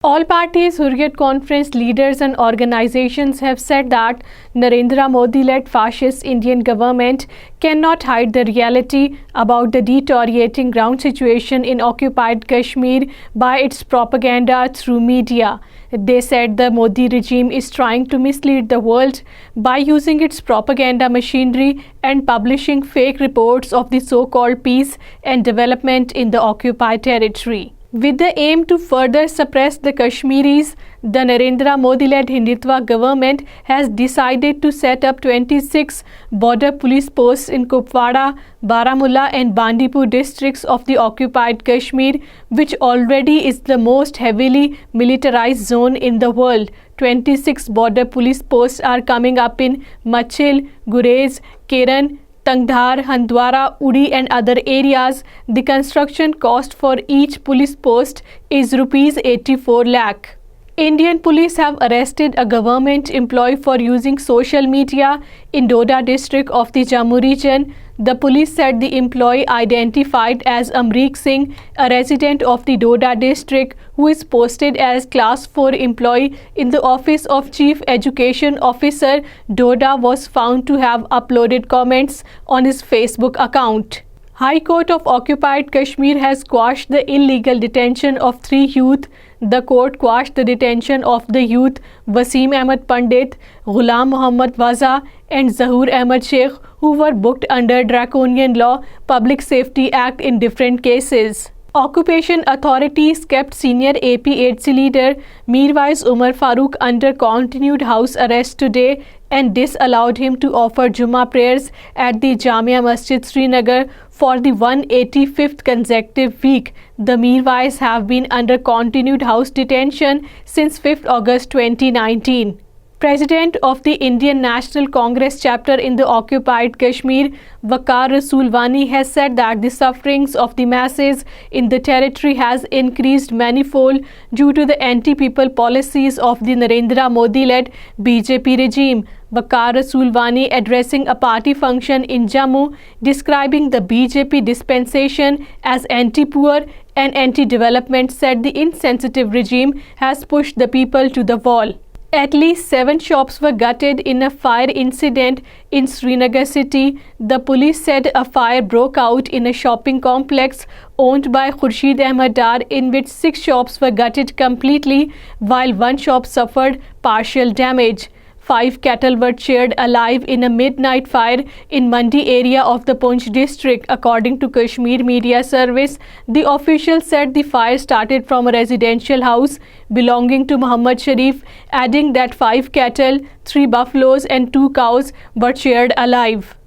All Parties Hurriyat Conference leaders and organizations have said that Narendra Modi-led fascist Indian government cannot hide the reality about the deteriorating ground situation in occupied Kashmir by its propaganda through media. They said the Modi regime is trying to mislead the world by using its propaganda machinery and publishing fake reports of the so-called peace and development in the occupied territory. With the aim to further suppress the Kashmiris, the Narendra Modi-led Hindutva government has decided to set up 26 border police posts in Kupwara, Baramulla and Bandipur districts of the occupied Kashmir, which already is the most heavily militarized zone in the world. 26 border police posts are coming up in Machil, Gurez, Keran, Tangdhar, Handwara, Uri and other areas. The construction cost for each police post is rupees 84 lakh. Indian police have arrested a government employee for using social media in Doda district of the Jammu region. The police said the employee, identified as Amrik Singh, a resident of the Doda district, who is posted as Class 4 employee in the Office of Chief Education Officer, Doda, was found to have uploaded comments on his Facebook account. High Court of Occupied Kashmir has quashed the illegal detention of 3 youth. The court quashed the detention of the youth Wasim Ahmed Pandit, Ghulam Muhammad Khan and Zahoor Ahmed Sheikh, who were booked under Draconian Law Public Safety Act in different cases. Occupation authorities kept senior APHC leader Mirwaiz Umar Farooq under continued house arrest today and disallowed him to offer Juma prayers at the Jamia Masjid Srinagar for the 185th consecutive week. The Mirwaiz have been under continued house detention since 5th August 2019. President of the Indian National Congress chapter in the occupied Kashmir, Waqar Rasoolwani, has said that the sufferings of the masses in the territory has increased manifold due to the anti-people policies of the Narendra Modi-led BJP regime. Waqar Rasoolwani, addressing a party function in Jammu, describing the BJP dispensation as anti-poor and anti-development, said the insensitive regime has pushed the people to the wall. At least 7 shops were gutted in a fire incident in Srinagar city. The police said a fire broke out in a shopping complex owned by Khurshid Ahmed Dar, in which 6 shops were gutted completely, while 1 shop suffered partial damage. 5 cattle were charred alive in a midnight fire in Mandi area of the Poonch district, according to Kashmir Media Service. The official said the fire started from a residential house belonging to Muhammad Sharif, adding that 5 cattle, 3 buffaloes and 2 cows were charred alive.